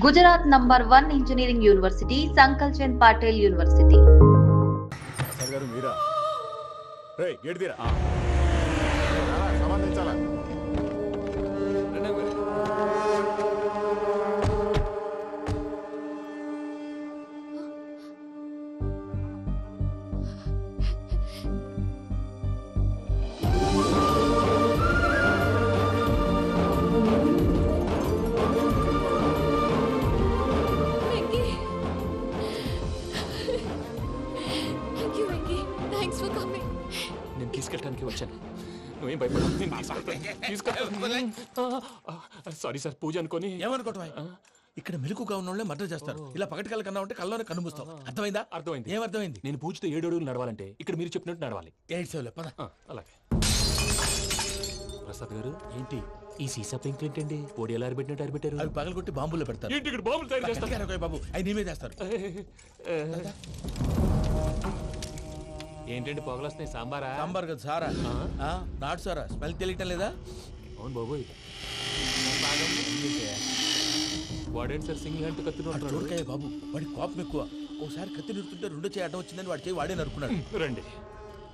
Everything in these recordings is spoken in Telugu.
Gujarat number 1 engineering university Sankal Chand Patel university. Sir గారు మీరా? రేయ్ గేట్ తీరా. సంబంధించాలా? తీసుకెళ్ళడానికి వచ్చాను. నువ్వేం భయపడవు. సారీ సార్, పూజ అనుకోని. ఏమనుకోవటం? ఇక్కడ మెలకుగా ఉన్న వాళ్ళే మర్డర్ చేస్తారు. ఇలా పగటి కళ్ళ కన్నా ఉంటే కళ్ళలోనే కనుమూస్తాం. అర్థమైందా? అర్థమైంది. ఏమర్థమైంది? నేను పూజతో 7 అడుగులు నడవాలంటే ఇక్కడ మీరు చెప్పినట్టు నడవాలి. 8 పద. అలాగే. ప్రసాద్ గారు, ఏంటి ఈ సీసా పెంకులు ఏంటండి? పొడి ఎలా అరబెట్టినట్టు అరబెట్టారు? అవి పగలగొట్టి బాంబుల్లో పెడతారు. ఏంటి ఇక్కడ బాంబులు తయారు చేస్తారు? బాబు అవి నీమే చేస్తారు. ఏంటండి పొగలొస్తున్నాయి? సాంబారా? సాంబార్ కదా సారా. నాటు సారా. స్మెల్ తెలియటం లేదా? అవును బాబోయ్. వాడేంటి సార్ సింగిల్ హ్యాండ్ కత్తి చూడకాయ బాబు, వాడి కోపం ఎక్కువ. ఒకసారి కత్తి నిరుతుంటే 2 చేయడం వచ్చిందని వాడి చేయి వాడే నరుకున్నాడు. రండి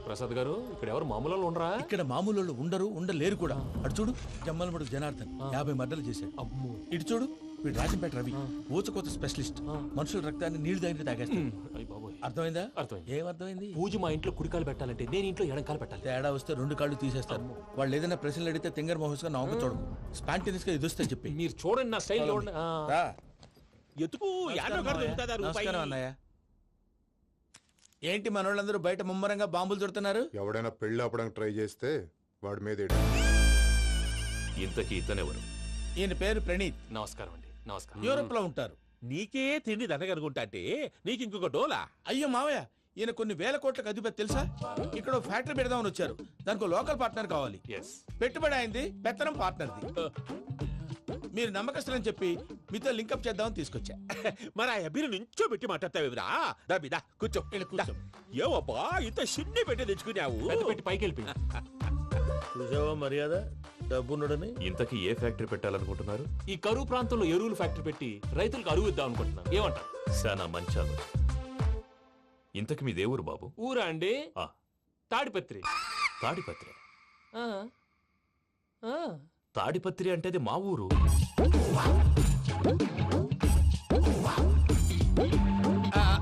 ప్రసాద్ గారు, ఇక్కడ ఎవరు మామూలు వాళ్ళు ఉండరా? ఇక్కడ మామూలు వాళ్ళు ఉండలేరు కూడా. అటు చూడు, జమ్మలమడు జనార్దన్ 50 మర్డర్లు చేశాడు. అమ్మో. ఇటు చూడు, వీడు రాజంపేట రవి ఊచకోత స్పెషలిస్ట్. మనుషుల రక్తాన్ని నీళ్లు దగ్గర తాగేస్తాడు. అర్థమైందా? అర్థమైంది. ఏమర్థమైంది? పూజ మా ఇంట్లో కుడికాలు పెట్టాలంటే నేను ఇంట్లో ఎడంకాలు పెట్టాలి. తేడా వస్తే 2 కాళ్ళు తీసేస్తారు. వాళ్ళు ఏదైనా ప్రశ్నలు అడిగితే తింగర్ మహోస్ గా నవ్వు చూడకు. స్పాంటినియస్ గా ఎదుస్తా చెప్పి. మీరు చూడండి నా స్టైల్. ఎత్తుకు. నమస్కారం అన్నయ్య. ఏంటి మనోళ్ళందరూ బయట ముమ్మరంగా బాంబులు చుడుతున్నారు? ఎవడైనా పెళ్లి ఆపడానికి ట్రై చేస్తే వాడి మీద ఇంతకీ ఇతనెవరు? ఈయన పేరు ప్రణీత్. నమస్కారం అండి. నమస్కారం. యూరోప్ లో ఉంటారు. నీకే తిండి దండగనుకుంటా అంటే నీకు ఇంకొక డోలా? అయ్యో మావయ్య, ఈయన కొన్ని వేల కోట్లకు అధిపతి తెలుసా? ఇక్కడ ఫ్యాక్టరీ పెడదామని వచ్చారు. దానికి లోకల్ పార్ట్నర్ కావాలి. పెట్టుబడి అయింది, పెత్తనం పార్ట్నర్ది. మీరు నమ్మకస్తులని చెప్పి మీతో లింకప్ చేద్దామని తీసుకొచ్చా. మరి ఆ అబ్బిని నుంచో పెట్టి మాట్లాడతావురా? దాబిదా కూర్చో. ఏవబ్బా ఇంత సిన్ని పెట్టి తెచ్చుకున్నావు? పెట్టి పైకి వెళ్ళి. చూసావా మర్యాద? డబ్బున్నడని. ఇంతకీ ఏ ఫ్యాక్టరీ పెట్టాలనుకుంటున్నారు? ఈ కరువు ప్రాంతంలో ఎరువులు ఫ్యాక్టరీ పెట్టి రైతులకు అరువు ఇద్దాం అనుకుంటున్నాను. ఏమంటారు? శానా మంచాలు. ఇంతకి మీ దేవురు బాబు? ఊరా అండి? తాడిపత్రి. తాడిపత్రి? తాడిపత్రి అంటే అది మా ఊరు.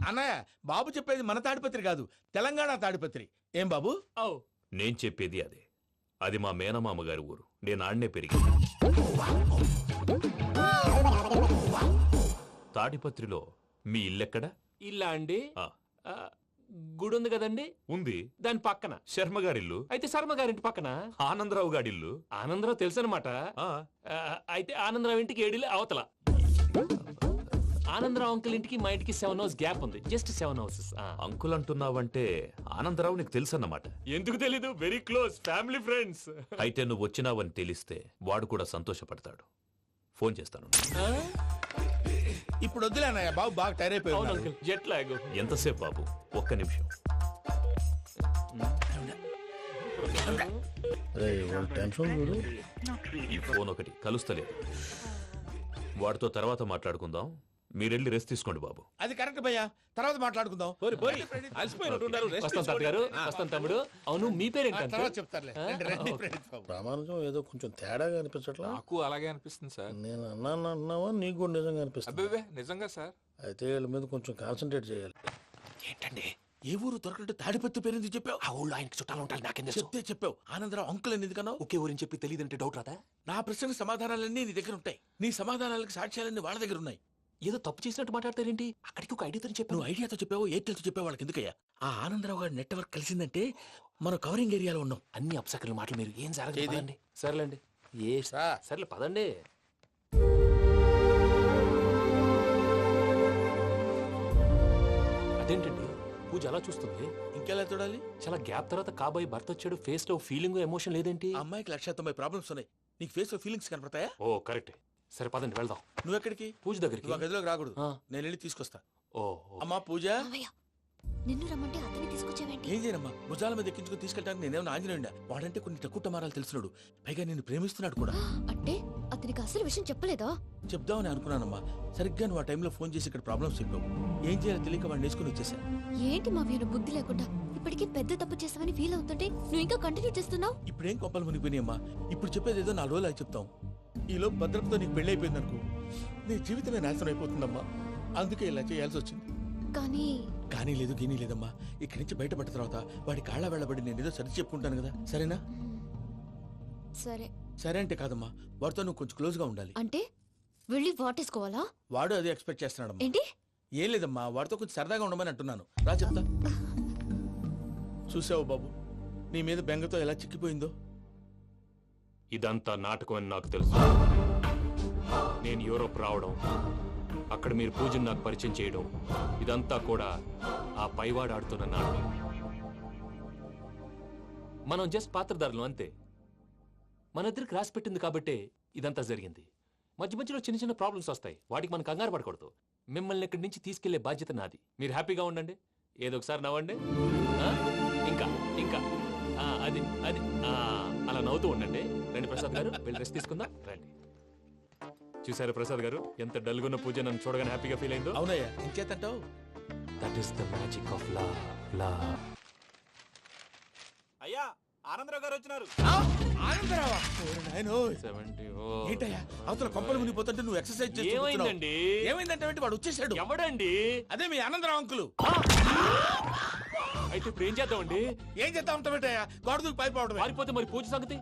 అన్నయ్య, బాబు చెప్పేది మన తాడిపత్రి కాదు, తెలంగాణ తాడిపత్రి. ఏం బాబు? నేను చెప్పేది అదే. అది మా మేనమామ గారి ఊరు. నేను ఆడనే పెరిగి. తాడిపత్రిలో మీ ఇల్లెక్కడ? ఇల్లా అండి? గుడి ఉంది కదండి. ఉంది. దాని పక్కన శర్మ గారిల్లు. అయితే శర్మ గారింటి పక్కన ఆనందరావు గారిల్లు. ఆనందరావు తెలుసు అనమాట. అయితే ఆనందరావు ఇంటికి 7 అవతల. ఆనందరావు అంకుల్ ఇంటికి మా ఇంటికి 7 హౌస్ గ్యాప్ ఉంది. Just 7 houses. అంకుల్ అంటున్నావంటే ఆనందరావు నీకు తెలుసు అన్నమాట. ఎందుకు తెలీదు? Very close family friends. అయితే నువ్వు వచ్చినావని తెలిస్తే వాడు కూడా సంతోషపడతాడు. ఫోన్ చేస్తాను. ఇప్పుడు వద్దులే అన్నయ్య, బాబు బాగా టైర్ అయిపోయాడు. Jet lag. ఎంతసేపు బాబు? ఒక్క నిమిషం. ఈ ఫోన్ ఒకటి కలుస్తలేదు. వాడితో తర్వాత మాట్లాడుకుందాం. మీరెళ్ళి రెస్ట్ తీసుకోండి బాబు. అది కరెక్ట్ భయ్యా, తర్వాత మాట్లాడుకుందాం. తమ్ముడు. అవును, మీ పేరేంటి? ప్రామాణికం ఏదో కొంచెం తేడాగా అనిపించట్లా? నాకు అలాగే అనిపిస్తుంది సార్. నేను అన్నావా నీకు కూడా నిజంగా అనిపిస్తుంది? నిజంగా సార్. అయితే వీళ్ళ మీద కొంచెం కాన్సన్ట్రేట్ చేయాలి. ఏంటండి ఏ ఊరు దొరకట్టు తాడిపత్రి పేరు ఎందుకు చెప్పావు? ఆ ఊళ్ళో ఆయనకి చుట్టాలు ఉంటారు. నాకేం చెప్తే చెప్పావు. ఆనందరావు అంకుల్ అని ఎందుకన్నావు? ఒకే ఊరిని చెప్పి తెలియదంటే డౌట్ రాదా? నా ప్రశ్నకు సమాధానాలన్నీ నీ దగ్గర ఉంటాయి. నీ సమాధానాలకు సాక్ష్యాలన్నీ వాళ్ళ దగ్గర ఉన్నాయి. ఏదో తప్పు చేసినట్టు మాట్లాడతారేంటి? అక్కడికి ఒక ఐడియాతో చెప్పావు. నువ్వు ఐడియాతో చెప్పావు, ఎయిర్టెల్తో చెప్పావు. వాళ్ళకి ఎందుకయ్యా? ఆ ఆనందరావు గారి నెట్వర్క్ కలిసిందంటే మనం కవరింగ్ ఏరియాలో ఉన్నాం. అన్ని అప్సకర్ల మాటలు మీరు ఏం జరగదండి. సర్లేండి. సర్లే పదండి. అదేంటండి పూజ అలా చూస్తుంది? ఇంకెలా చూడాలి? చాలా గ్యాప్ తర్వాత కాబోయే భర్త వచ్చాడు. ఫేస్ లో ఫీలింగ్ ఎమోషన్ లేదేంటి? అమ్మాయికి 190 ప్రాబ్లమ్స్ ఉన్నాయి. నీకు ఫేస్ లో ఫీలింగ్స్ కనపడతాయా? ఓ కరెక్ట్. సరే పదండి వెళ్దాం. నువ్వు ఎక్కడికి? పూజ దగ్గరికి. గదిలోకి రాకూడదు, నేను వెళ్ళి తీసుకొస్తా. ఓ అమ్మా పూజ. నిన్ను రమ్మంటే అతన్ని తీసుకొచ్చి తీసుకొచ్చావేంటి? ఏం చేయనమ్మా, భుజాల మీద ఎక్కించుకుని తీసుకెళ్ళడానికి నేనేమన్నా ఆంజనేయుడా? వాడంటే కొన్ని తక్కువ టమారాలు తెలిసినాడు, పైగా నేను ప్రేమిస్తున్నాడు కూడా. అంటే అతనికి అసలు విషయం చెప్పలేదా? చెప్దామని అనుకున్నానమ్మా, సరిగ్గా నువ్వు ఆ టైంలో ఫోన్ చేసి ఇక్కడ ప్రాబ్లమ్స్ చెప్పావు. ఏం చేయాలో తెలియక వాడిని వేసుకుని వచ్చేసా. ఏంటి మా వీరు బుద్ధి లేకుండా ఇప్పటికీ పెద్ద తప్పు చేసావని ఫీల్ అవుతుంటే నువ్వు ఇంకా కంటిన్యూ చేస్తున్నావు? ఇప్పుడేం కొప్పలు మునిగిపోయినాయమ్మా, ఇప్పుడు చెప్పేది ఏదో 4 రోజులు అది చెప్తాం. ఈలో భద్రతతో నీకు పెళ్లి అయిపోయింది అనుకో, నీ జీవితమే నాశనం అయిపోతుందమ్మా. అందుకే ఇలా చేయాల్సి వచ్చింది. కానీ లేదు గీనీ లేదమ్మా. ఇక్కడి నుంచి బయటపడ్డ తర్వాత వాడి కాళ్ళ వెళ్ళబడి నేను ఏదో సరి చెప్పుకుంటాను కదా, సరేనా? సరే. సరే అంటే కాదమ్మా, వాడితో నువ్వు కొంచెం క్లోజ్ గా ఉండాలి. అంటే వెళ్ళి వాటేసుకోవాలా? వాడు అదే ఎక్స్పెక్ట్ చేస్తున్నాడమ్మా. ఏంటి? ఏం లేదమ్మా, వాడితో కొంచెం సరదాగా ఉండమని అంటున్నాను. రా చెప్తా. చూసావు బాబు, నీ మీద బెంగతో ఎలా చిక్కిపోయిందో. ఇదంతా నాటకం అని నాకు తెలుసు. నేను యూరోప్ రావడం, అక్కడ మీరు పూజను నాకు పరిచయం చేయడం, ఇదంతా కూడా ఆ పైవాడు ఆడుతున్న నాటకం. మనం జస్ట్ పాత్రధారులు అంతే. మన ఇద్దరికి రాసి పెట్టింది కాబట్టే ఇదంతా జరిగింది. మధ్య మధ్యలో చిన్న చిన్న ప్రాబ్లమ్స్ వస్తాయి, వాటికి మనం కంగారు పడకూడదు. మిమ్మల్ని ఇక్కడి నుంచి తీసుకెళ్లే బాధ్యత నాది. మీరు హ్యాపీగా ఉండండి, ఏదో ఒకసారి నవ్వండి. ఇంకా ఇంకా అది అది అలా నవ్వుతూ ఉండండి. రండి ప్రసాద్ గారు, వెళ్ళి రెస్ట్ తీసుకుందాం. రండి. చూసారు ప్రసాద్ గారు, ఎంత డల్గున్న పూజ నన్ను చూడగానే హ్యాపీగా ఫీల్ అయిందో? అవునయ్యా, ఇంకేతంటావు? That is the magic of love. అయ్యా ఆనందరావు గారు వచ్చినారు. ఆనందరావా? ఏంటయ్యా అవతల కొంపలు మునిగిపోతుంటే నువ్వు ఎక్సర్సైజ్ చేస్తున్నావు? ఏమైందండి? ఏమైందంటే వాడు వచ్చేసాడు. ఎవడండి? అదే మీ ఆనందరావు అంకులు. అయితే ఇప్పుడు ఏం చేద్దామండి? ఏం చేద్దాం ఉంటావేటయ్యా, గోడ దూకి పైపోవడం. పారిపోతే మరి పూజ సంగతి?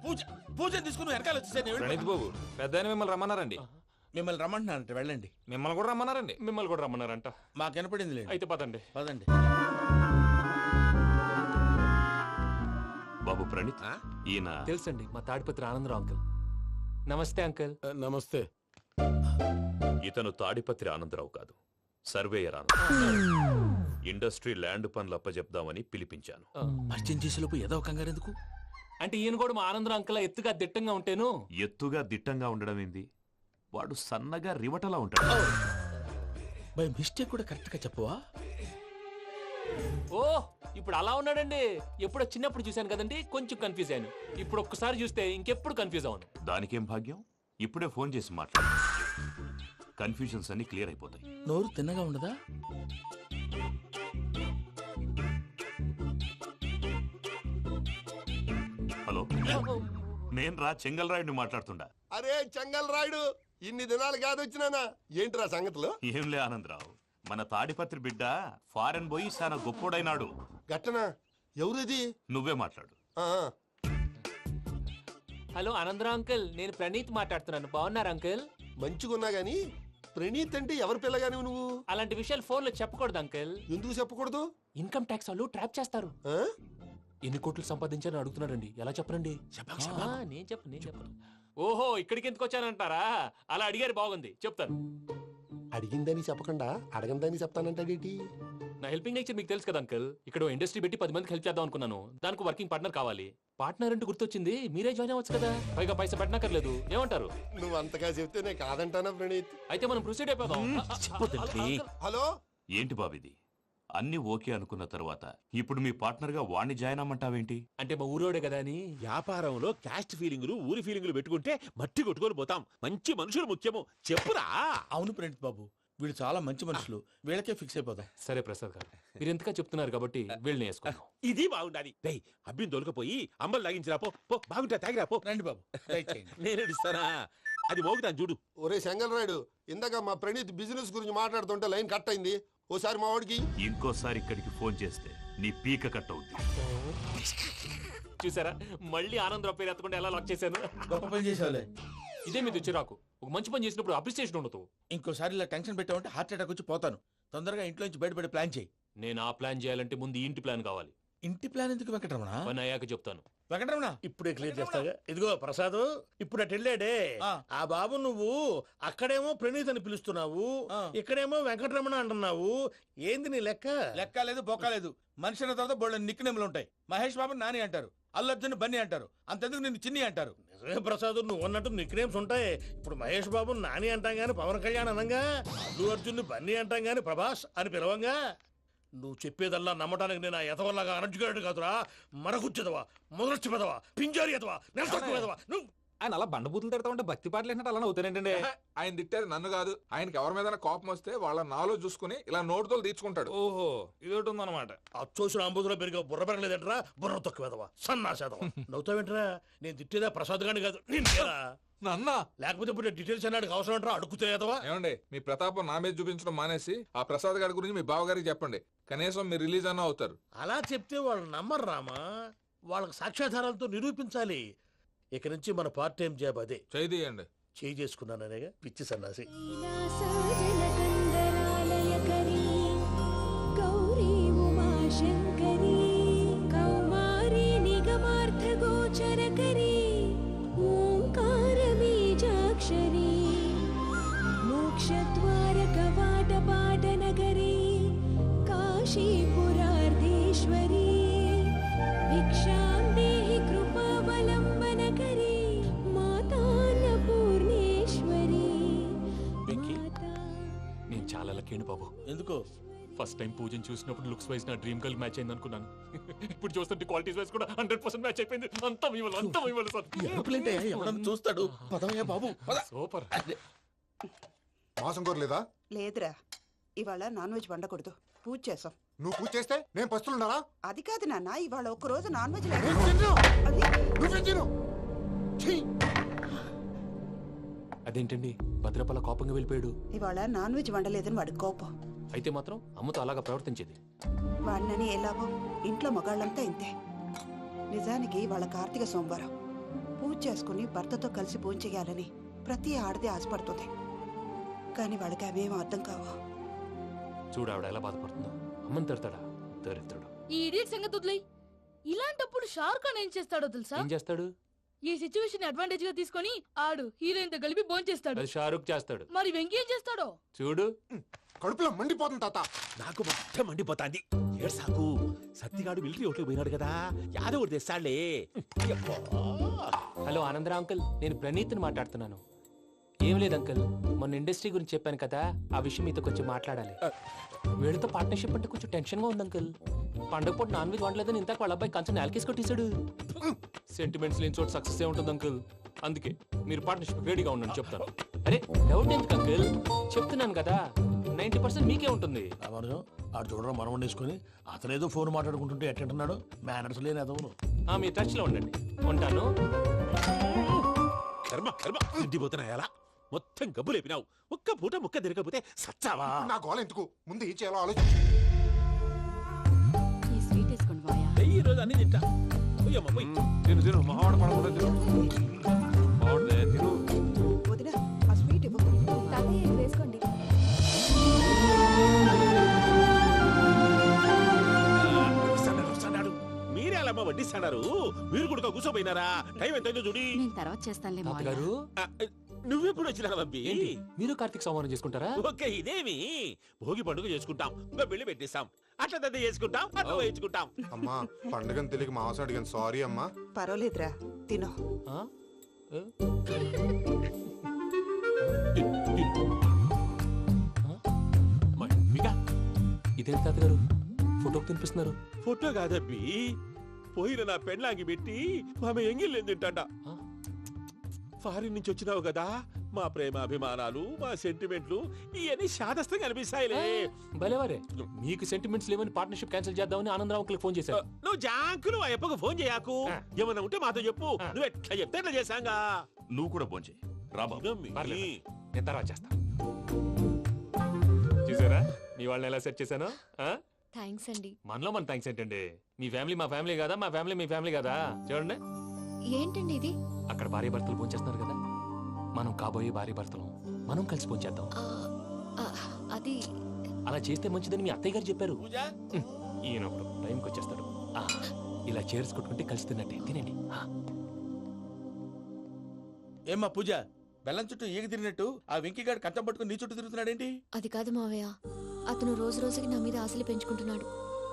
పూజ తీసుకుని వెనకాల వచ్చేసాను. ప్రణీత్ బాబు, పెద్ద మిమ్మల్ని రమ్మన్నారండి. మిమ్మల్ని రమ్మంటున్నారంట, వెళ్ళండి. మిమ్మల్ని కూడా రమ్మన్నారండి. మిమ్మల్ని కూడా రమ్మన్నారంట. మాకు వినపడింది లేదు. అయితే పదండి. పదండి. బాబు ప్రణీత్, ఈయన తెలుసండి, మా తాడిపత్రి ఆనందరావు అంకుల్. నమస్తే అంకుల్. నమస్తే. ఇతను తాడిపత్రి ఆనందరావు కాదు, సర్వేయర్ ఆనందరావు. ఇండస్ట్రీ ల్యాండ్ పనులు అప్పచెప్దామని పిలిపించాను. పరిచయం చేసేలోపు ఏదో కంగారు ఎందుకు? అంటే ఈయన కూడా మా ఆనందరావు అంకుల్ ఎత్తుగా దిట్టంగా ఉంటేను. ఎత్తుగా దిట్టంగా ఉండడం ఏంది, వాడు సన్నగా రివటలా ఉంటాడు. బై మిస్టేక్ కూడా కరెక్ట్ గా చెప్పవా? ఓ, ఇప్పుడు అలా ఉన్నాడండి. ఎప్పుడో చిన్నప్పుడు చూశాను కదండి, కొంచెం కన్ఫ్యూజ్ అయ్యాను. ఇప్పుడు ఒక్కసారి చూస్తే ఇంకెప్పుడు కన్ఫ్యూజ్ అవును. దానికేం భాగ్యం, ఇప్పుడే ఫోన్ చేసి మాట్లాడు. కన్ఫ్యూజన్స్ అన్ని క్లియర్ అయిపోతాయి. నోరు తిన్నగా ఉండదా? హలో, నేను రా చెంగల్ రాయుడిని మాట్లాడుతుండా. అరే చెంగల్ రాయుడు, ఇన్ని దినాలు కాదు వచ్చినానా? ఏంట్రా సంగతులు? ఏంలే ఆనందరావు, మన తాడిపత్రి బిడ్డ ఫారెన్ పోయి చాలా గొప్పోడైనాడు. గట్టనా? ఎవరిది? నువ్వే మాట్లాడు. హలో ఆనందరావు అంకుల్, నేను ప్రణీత్ మాట్లాడుతున్నాను. బాగున్నారు అంకుల్? మంచిగున్నా గాని ప్రణీత్ అంటే ఎవరి పిల్లగాని నువ్వు? అలాంటి విషయాలు ఫోన్ లో చెప్పకూడదు అంకుల్. ఎందుకు చెప్పకూడదు? ఇన్కమ్ ట్యాక్స్ వాళ్ళు ట్రాప్ చేస్తారు. ఎన్ని కోట్లు సంపాదించాలని అడుగుతున్నారండి, ఎలా చెప్పరండి? నేను చెప్పను. ఓహో, ఇక్కడికి ఎందుకు వచ్చానంటారా? అలా అడిగారు, బాగుంది, చెప్తాను. అడిగిందని చెప్పకుండా అడగందని చెప్తానంటాడేటి? నా హెల్పింగ్ నేచర్ మీకు తెలుసు కదా అంకుల్. ఇక్కడ ఇండస్ట్రీ పెట్టి 10 మందికి హెల్ప్ చేద్దాం అనుకున్నాను. దానికి వర్కింగ్ పార్ట్నర్ కావాలి. పార్ట్నర్ అంటే గుర్తొచ్చింది, మీరే జాయిన్ అవ్వచ్చు కదా, పైగా పైసా పెట్టనక్కర్లేదు. ఏమంటారు? నువ్వు అంతగా చెప్తే నేను కాదంటానా ప్రణీత్? అయితే మనం ప్రొసీడ్ అయిపోదాం. హలో, ఏంటి బాబిది, అన్ని ఓకే అనుకున్న తర్వాత ఇప్పుడు మీ పార్ట్నర్ గా వాణ్ణి జాయిన్ అమ్మంటావేంటి? అంటే మా ఊరోడే కదా అని. వ్యాపారంలో క్యాస్ట్ ఫీలింగులు, ఊరి ఫీలింగులు పెట్టుకుంటే మట్టి కొట్టుకొని పోతాం. మంచి మనుషులు ముఖ్యము, చెప్పురా. అవును ప్రణీత్ బాబు, వీళ్ళు చాలా మంచి మనుషులు, వీళ్ళకే ఫిక్స్ అయిపోదాం. సరే ప్రసాద్ గారు, మీరు ఎంతగా చెప్తున్నారు కాబట్టి వీళ్ళని వేసుకుందాం. ఇది బాగుండాలి. డై అబ్బిని దొలకపోయి అంబలు లాగించిరా పో. బాగుంటా, తాగిరా పో. రండి బాబు, దయచేయండి. నేను ఇస్తానా? అది మోగుతాను చూడు. ఒరే చెంగల్ రాయుడు, ఇందాక మా ప్రణీత్ బిజినెస్ గురించి మాట్లాడుతుంటే లైన్ కట్ అయింది. ఓసారి మా వాడికి ఇంకోసారి ఇక్కడికి ఫోన్ చేస్తే నీ పీక కట్ అవుద్ది. చూసారా, మళ్ళీ ఆనందరావు పేరు ఎత్తకుండా ఎలా లాక్ చేశాను. గొప్ప పని చేసేవాళ్ళే. ఇదే మీద చిరాకు. ఒక మంచి పని చేసినప్పుడు అప్రిసియేషన్ ఉండదు. ఇంకోసారి ఇలా టెన్షన్ పెట్టామంటే హార్ట్ అటాక్ వచ్చి పోతాను. తొందరగా ఇంట్లో నుంచి బయటపడే ప్లాన్ చేయి. నేను ఆ ప్లాన్ చేయాలంటే ముందు ఈ ఇంటి ప్లాన్ కావాలి. ఇంటి ప్లాన్ ఎందుకు వెంకటరమణ? పని అయ్యాక చెప్తాను. వెంకటరమణ ఇప్పుడే క్లియర్ చేస్తాగా. ఇదిగో ప్రసాద్, ఇప్పుడు అటు వెళ్ళాడే ఆ బాబు, నువ్వు అక్కడేమో ప్రణీత్ అని పిలుస్తున్నావు, ఇక్కడేమో వెంకటరమణ అంటున్నావు. ఏంది నీ లెక్క? లెక్క లేదు, బొక్క లేదు. మనిషి అన్న తర్వాత బోళ్ళ నిక్నెములు ఉంటాయి. మహేష్ బాబు నాని అంటారు, అల్లు అర్జున్ బన్నీ అంటారు, అంతెందుకు నిన్ను చిన్ని అంటారు. నిజమే ప్రసాద్, నువ్వు అన్నట్టు నిక్నేమ్స్ ఉంటాయి. ఇప్పుడు మహేష్ బాబు నాని అంటాం గాని పవన్ కళ్యాణ్ అనంగా, అల్లు అర్జున్ బన్నీ అంటాం గాని ప్రభాస్ అని పిలవంగా. నువ్వు చెప్పేదల్లా నమ్మటానికి నేను ఆ ఎదవల్లాగా అనర్జుకేటెడ్ కాదురా. మరగుచ్చదవా, మొదలచ్చి పెదవా, పింజారి ఎదవా, నెలసొక్కు పెదవా నువ్వు. ఆయన అలా బండబూతులు తిడతా ఉంటే భక్తి పాటలు ఏంటంటే అలా అవుతానంటే. ఆయన తిట్టేది నన్ను కాదు, ఆయనకి ఎవరి మీద కోపం వస్తే వాళ్ళ నాలో చూసుకుని ఇలా నోటుతో తీర్చుకుంటాడు. ఓహో ఇది ఒకటి ఉందన్నమాట. అచ్చోసిన అంబుధులో పెరిగే బుర్ర పెరగలేదంటరా, బుర్ర తొక్కు పెదవా, సన్నాసేదవా. నవ్వుతావేంటరా? నేను తిట్టేదా ప్రసాద్ గాని కాదు నిన్నేరా. నన్న లేకపోతే ఇప్పుడు డీటెయిల్స్ అన్నాడు అవసరం అంటారా? అడుగుతాయేదవా. ఏమండి, మీ ప్రతాపం నా మీద చూపించడం మానేసి ఆ ప్రసాద్ గారి గురించి మీ బావగారికి చెప్పండి. కనీసం మీరు రిలీజ్ అన్న అవుతారు. అలా చెప్తే వాళ్ళు నమ్మరు రామా. వాళ్ళకి సాక్ష్యాధారాలతో నిరూపించాలి. ఇక నుంచి మన పార్ట్ టైం జాబ్ అదే. చేయండి. చేయి చేసుకున్నాననేగా పిచ్చి సన్నాసి. కాశీపురార్ధేశ్వరీ భిక్షాం దేహి కృపావలంబనకరీ మాతాన్నపూర్ణేశ్వరీ. వెంకీ, నేను చాలా లక్కీని బాబు. ఎందుకో? ఫస్ట్ టైం పూజను చూసినప్పుడు లుక్స్ వైజ్ నా డ్రీమ్ గర్ల్ మ్యాచ్ అయింది అనుకున్నాను. ఇప్పుడు చూస్తుంటే క్వాలిటీస్ వైజ్ కూడా 100% మ్యాచ్ అయిపోయింది. అంతా ఇవ్వాలి సార్. ఎవడన్నా చూస్తాడు. పదవయ్యా బాబు. సూపర్. మాసం కోరలేదా? లేదురా, ఇవాళ నాన్ వెజ్ వండకూడదు. పూజ చేసాం. నువ్వు పూజ చేస్తే నేను పస్తులున్నారా? అది కాదు నాన్న, ఇవాళ ఒక్క రోజు నాన్ వెజ్ అదేంటండి భద్రపల కోపంగా వెళ్ళిపోయాడు? ఇవాళ నాన్ వెజ్ వండలేదని వాడి కోపం. అయితే మాత్రం అమ్మతో అలాగా ప్రవర్తించేది. వాడినని ఎలాగో ఇంట్లో మగాళ్ళంతా ఇంతే. నిజానికి వాళ్ళ కార్తీక సోమవారం పూజ చేసుకుని భర్తతో కలిసి పూజ చేయాలని ప్రతి ఆడది ఆశపడుతుంది. కానీ వాళ్ళకి అవేం అర్థం కావు. చూడు ఆవిడ ఎలా బాధపడుతుందో. అమ్మని తిడతాడా దరిద్రుడు. ఈ ఇడియట్ సంగతి వదిలేయ్. ఇలాంటప్పుడు షారుఖ్ ఖాన్ ఏం చేస్తాడో తెలుసా? ఏం చేస్తాడు? ఈ సిచ్యువేషన్ అడ్వాంటేజ్ గా తీసుకొని ఆడు హీరోయిన్ తో కలిపి బోన్ చేస్తాడు. అది షారుఖ్ చేస్తాడు. మరి వెంకీ ఏం చేస్తాడో చూడు. కడుపులో మండిపోతుంది తాత. నాకు మొత్తం మండిపోతాంది. ఏడు సాకు సత్తిగాడు మిలిటరీ ఓట్లకు పోయినాడు కదా, యాదవ్ తెస్తాడులే. హలో ఆనందరా అంకుల్, నేను ప్రణీత్ని మాట్లాడుతున్నాను. ఏం లేదు అంకుల్, మొన్న ఇండస్ట్రీ గురించి చెప్పాను కదా, ఆ విషయం మీతో కొంచెం మాట్లాడాలి. వీళ్ళతో పార్ట్నర్షిప్ అంటే కొంచెం టెన్షన్ గా ఉంది అంకుల్. పండగ పూట నాన్ వెజ్ వండలేదని ఇంతకు వాళ్ళ అబ్బాయి కంచెం నేలకేసి కొట్టేశాడు. సెంటిమెంట్స్ లేని చోట సక్సెస్ ఏ ఉంటుంది అంకుల్. అందుకే మీరు పార్ట్నర్షిప్ రెడీగా ఉండండి చెప్తాను. అరే డౌట్ ఎందుకు అంకుల్, చెప్తున్నాను కదా 90% మీకే ఉంటుంది. ఆడు చూడడం మనం వండేసుకొని అతనేదో ఫోన్ మాట్లాడుకుంటుంటే ఎట్టంటున్నాడు. మేనర్స్ లేని అదవును. మీ టచ్ లో ఉండండి. ఉంటాను. కర్మ కర్మ తిండిపోతున్నాయలా మొత్తం గబ్బు లేపినావు. ఒక్క పూట ముక్క తిరగకపోతే సచ్చావా? నా గోల ఎందుకు, ముందు ఏం చేయాలో ఆలోచించు. ఈ స్వీట్ వేసుకోండి బాయా. ఈ రోజు అన్ని తింటా. పోయమ్మ పోయి. తిను మావాడు పడకుండా తిను. వదిన ఆ స్వీట్ ఇవ్వు. వేసుకోండి. మీరే అలా వడ్డిస్తాడారు. మీరు కూడా కూర్చోపోయినారా? టైం ఎంతైందో చూడి. నేను తర్వాత చేస్తానులే తాతగారు, నువ్వెప్పుడు వచ్చినా బంబి? మీరు కార్తీక్ సంహారం చేసుకుంటారా? ఓకే, ఇదేమి భోగి పండుగ చేసుకుంటాం, ఇంకా పెళ్లి పెట్టేస్తాం, అట్లా దద్ద చేసుకుంటాం, అట్లా వేయించుకుంటాం. అమ్మా పండుగని తెలియక మాసం అడిగాను, సారీ అమ్మా. పర్వాలేదురా, తినో. ఇదేంటి తాతగారు ఫోటోకి తినిపిస్తున్నారు? ఫోటో కాదబ్బి, పోయిన నా పెళ్ళాంగి పెట్టి ఆమె ఎంగిల్లేం తింటాడ. ఫారిన్ నుంచి వచ్చినావు కదా, మా ప్రేమ అభిమానాలు, మా సెంటిమెంట్లు ఇవన్నీ శాదస్తంగా అనిపిస్తాయిలే. భలేవారే, మీకు సెంటిమెంట్స్ లేవని పార్ట్నర్షిప్ క్యాన్సిల్ చేద్దామని ఆనందరావు అంకుల్ ఫోన్ చేశారు. నువ్వు జాంకులు ఆ ఎప్పకు ఫోన్ చేయకు. ఏమన్నా ఉంటే మాతో చెప్పు. నువ్వు ఎట్లా చెప్తే ఎట్లా చేశాంగా. నువ్వు కూడా ఫోన్ చేయి. నేను తర్వాత చేస్తా. చూసారా మీ వాళ్ళని ఎలా సెట్ చేశాను? థ్యాంక్స్ అండి. మనలో మన థ్యాంక్స్ ఏంటండి? మీ ఫ్యామిలీ మా ఫ్యామిలీ కదా, మా ఫ్యామిలీ మీ ఫ్యామిలీ కదా. చూడండి, ఏంటండి ఇది? అక్కడ భార్య భర్తలు పోంచేస్తున్నారు కదా, మనం కాబోయే భార్య భర్తలు మనం కలిసి పోంచేద్దాం. అది అలా చేస్తే మంచిదని మీ అత్తయ్య గారు చెప్పారు. ఈయనప్పుడు టైంకి వచ్చేస్తాడు. ఇలా చేర్స్ కొట్టుకుంటే కలిసి తిన్నట్టే. తినండి. ఏమ్మా పూజ, బెల్లం చుట్టూ ఈగ తిరిగినట్టు ఆ వెంకీగాడు కంచం పట్టుకుని నీ చుట్టూ తిరుగుతున్నాడేంటి? అది కాదు మావయ్య, అతను రోజు రోజుకి నా మీద ఆశలు పెంచుకుంటున్నాడు.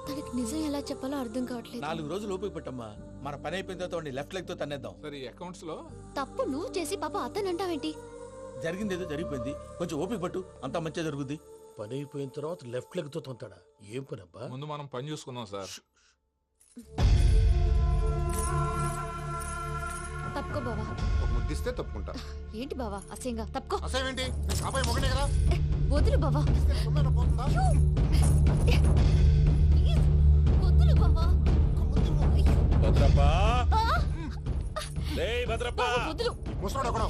తనకి నిజం ఎలా చెప్పాలో అర్థం కావట్లేదు. 4 రోజులు ఓపిక పట్టమ్మా, మన పని అయిపోయిన తర్వాత లెఫ్ట్ లెగ్ తో తన్నేద్దాం. సరే అకౌంట్స్ లో తప్పు నువ్వు చేసి పాప అతను అంటావేంటి? జరిగింది ఏదో జరిగిపోయింది, కొంచెం ఓపిక పట్టు, అంతా మంచిగా జరుగుద్ది. పని అయిపోయిన తర్వాత లెఫ్ట్ లెగ్ తో తొంతాడా? ఏం పని అబ్బా? ముందు మనం పని చూసుకుందాం సార్. తప్పుకో బావా. ఒక ముద్దిస్తే తప్పుకుంటా. ఏంటి బావా అసహ్యంగా? తప్పుకో. అసేమేంటి? అబ్బాయి మొగనే కదా. వదులు బావా. సొమ్మేనా పోతుందా? ప్లీజ్, వదులు బావా. భద్రప్ప రేయ్ భద్రప్ప బావా, వదులు. ముసలోడు ఒకడు.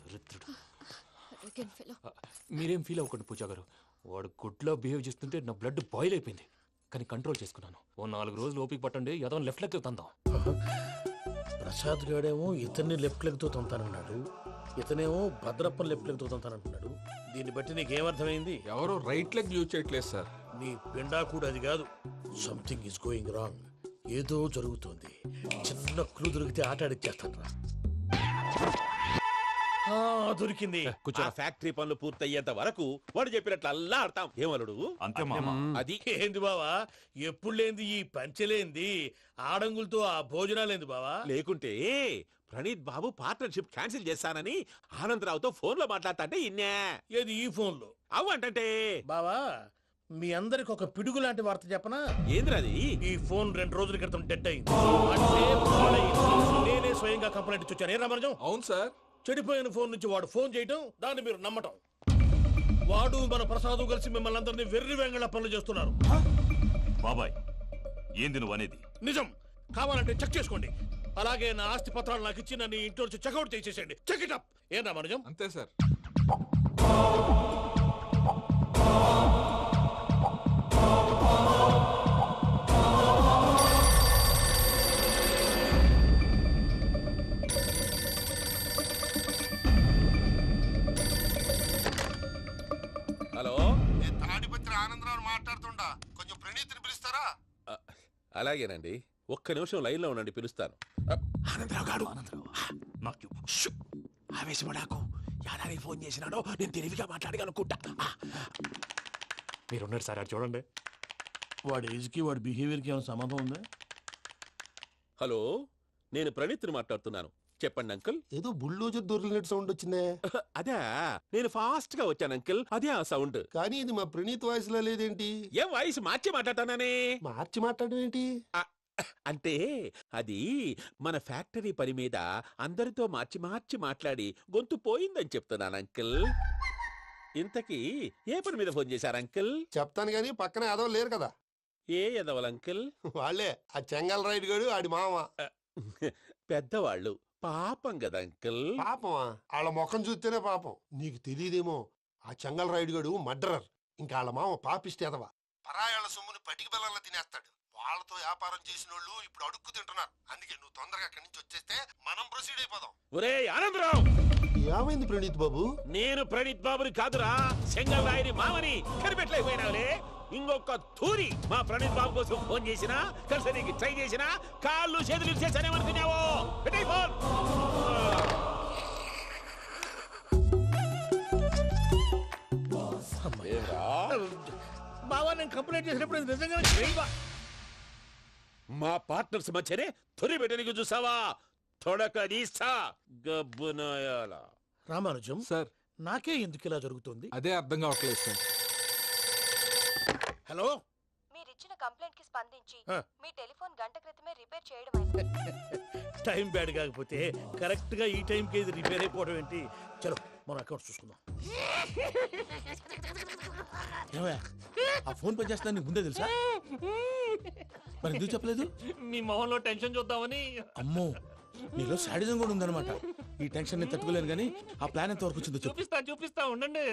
దరిద్రుడు. Arrogant fellow. మీరేం ఫీల్ అవ్వకండి పూజా గారు. వాడు గుడ్లో బిహేవ్ చేస్తుంటే నా బ్లడ్ బాయిల్ అయిపోయింది. కానీ కంట్రోల్ చేసుకున్నాను. ఓ 4 రోజులు ఓపిక పట్టండి, ఏదో లెఫ్ట్ లెగ్ తందాం. ప్రసాద్ గాడేమో ఇతన్ని లెఫ్ట్ లెగ్ తో తొంతానన్నాడు, ఇతనేమో భద్రప్పని లెఫ్ట్ లెగ్ తో తొంతానంటున్నాడు. దీన్ని బట్టి నీకేమర్థమైంది? ఎవరు రైట్ లెగ్ యూజ్ చేయట్లేదు సార్. నీ పిండా కూడా అది కాదు. Something is going wrong. ఏదో జరుగుతోంది. చిన్న క్లూ దొరికితే ఆట ఆడిచ్చేస్తాను రా. దొరికింది. ఆ ఫ్యాక్టరీ పనులు పూర్తయ్యేంత వరకు వాడు చెప్పినట్లు అల్లా ఆడతాం. ఏమలుడు అంతే మామ. అది ఏంది బావా, ఎప్పుడు లేంది ఈ పంచలేంది, ఆడంగులతో ఆ భోజనాలేంది బావా? లేకుంటే ప్రణీత్ బాబు పార్ట్నర్షిప్ క్యాన్సిల్ చేస్తానని ఆనందరావుతో ఫోన్ లో మాట్లాడతాంటే ఇన్నే. ఏది ఈ ఫోన్ లో? అవ్వంటే బావా, మీ అందరికి ఒక పిడుగు లాంటి వార్త చెప్పనా? ఏంద్రది? ఈ ఫోన్ 2 రోజుల క్రితం డెడ్ అయింది. అంటే పాడైంది. నేనే స్వయంగా కంప్లైంట్ ఇచ్చి వచ్చాను. ఏ రామరాజం? అవును సార్. చెడిపోయిన ఫోన్ నుంచి వాడు ఫోన్ చేయటం, దాన్ని మీరు నమ్మటం. వాడు మన ప్రసాదు కలిసి మిమ్మల్ని అందరినీ వెర్రి వెంగళ పనులు చేస్తున్నారు. బాబాయ్ ఏంది నువ్వు అనేది? నిజం. కావాలంటే చెక్ చేసుకోండి. అలాగే నా ఆస్తి పత్రాలు నాకు ఇచ్చి నన్ను ఇంట్లో నుంచి చెక్అౌట్ చేసేసేయండి. Check it up. ఏం రామరాజం? అంతే సార్. హలో, నేను తాడిపత్రి ఆనందరావు మాట్లాడుతుండా. కొంచెం ప్రణీతిని పిలుస్తారా? అలాగేనండి. ఒక్క నిమిషం లైన్ లో ఉండండి, పిలుస్తాను. ఆనందరావు గాడు. నాకు ఆవేశపడాకు. యాదానికి ఫోన్ చేసినాడో నేను తెలివిగా మాట్లాడగలనుకుంటా. మీరున్నారు సార్, అది చూడండి. వాడి ఏజ్ కి వాడి బిహేవియర్ కి ఏమైనా సంబంధం ఉందా? హలో, నేను ప్రణీత్ని మాట్లాడుతున్నాను. చెప్పండి అంకుల్. ఏదో బుల్డోజర్ దొరికినట్టు సౌండ్ వచ్చిందే. అదే, నేను ఫాస్ట్ గా వచ్చాను అంకుల్. అదే ఆ సౌండ్. కానీ ఇది మా ప్రణీత్ వాయిస్ లో లేదేంటి? ఏం వాయిస్ మార్చి మాట్లాడతాననే? మార్చి మాట్లాడడం ఏంటి? అంటే అది మన ఫ్యాక్టరీ పని మీద అందరితో మార్చి మార్చి మాట్లాడి గొంతు పోయిందని చెప్తున్నాను అంకుల్. ఇంతకీ ఏ పని మీద ఫోన్ చేశారు అంకుల్? చెప్తాను గానీ పక్కన ఎదవ లేరు కదా. ఏ ఎదవలు అంకుల్? వాళ్ళే ఆ చెంగల్ రైడ్ గడు ఆడి మామ. పెద్దవాళ్ళు. పాపం కదా అంకుల్. పాపమా? వాళ్ళ ముఖం చూస్తేనే పాపం. నీకు తెలియదేమో, ఆ చెంగల్ రైడ్ గడు మర్డరర్. ఇంకా వాళ్ళ మామ పాపిస్తే ఎదవ. పరాయాళ్ళ సొమ్ముని పటికి బెల్లంలో తినేస్తాడు. వాళ్ళతో వ్యాపారం చేసిన వాళ్ళు ఇప్పుడు అడుక్కు తింటున్నారు. అందుకే నువ్వు తొందరగా అక్కడి నుంచి వచ్చేస్తే మనం ప్రొసీడ్ అయిపోదాం. ఒరే ఆనందరావు, ఏమైంది ప్రణీత్ బాబు? నేను ప్రణీత్ బాబుని కాదురా, సెంగల్ రాయని మామని. కనిపెట్టలేకపోయినావులే. ఇంకొక తూరి మా ప్రణీత్ బాబు కోసం ఫోన్ చేసినా, కలిసి ట్రై చేసినా కాళ్ళు చేతులు చేశానేమనుకున్నావో. పెట్టేయ్ ఫోన్. బావా, నేను కంప్లైంట్ చేసినప్పుడు ఇది నిజంగానే చేయవా? మా పార్ట్నర్స్ మధ్యనే తొలి పెట్టడానికి చూసావా? తొడక నీస్తా గబ్బునాయాల. రామానుజం సార్, నాకే ఎందుకు ఇలా జరుగుతుంది? అదే అర్థం కావట్లేదు సార్. హలో, మీరిచ్చిన కంప్లైంట్ కి స్పందించి ఆ. మీ టెలిఫోన్ గంట క్రితమే రిపేర్ చేయడం అయింది. టైం బ్యాడ్ కాకపోతే కరెక్ట్ గా ఈ టైం కి ఇది రిపేర్ అయిపోవడం ఏంటి? చలో మన అకౌంట్ చూసుకుందాం. ఏమయ్య, ఆ ఫోన్ పనిచేస్తుందని నీకు ముందే తెలుసా? మరి ఎందుకు చెప్పలేదు? మీ మొహంలో టెన్షన్ చూద్దామని. అమ్మో, నీలో శాడిజం కూడా ఉందన్నమాట. ఈ టెన్షన్ ని తట్టుకోలేను కానీ ఆ ప్లాన్ ఎంత వరకు వచ్చిందో చెప్పు. చూపిస్తా ఉండండి.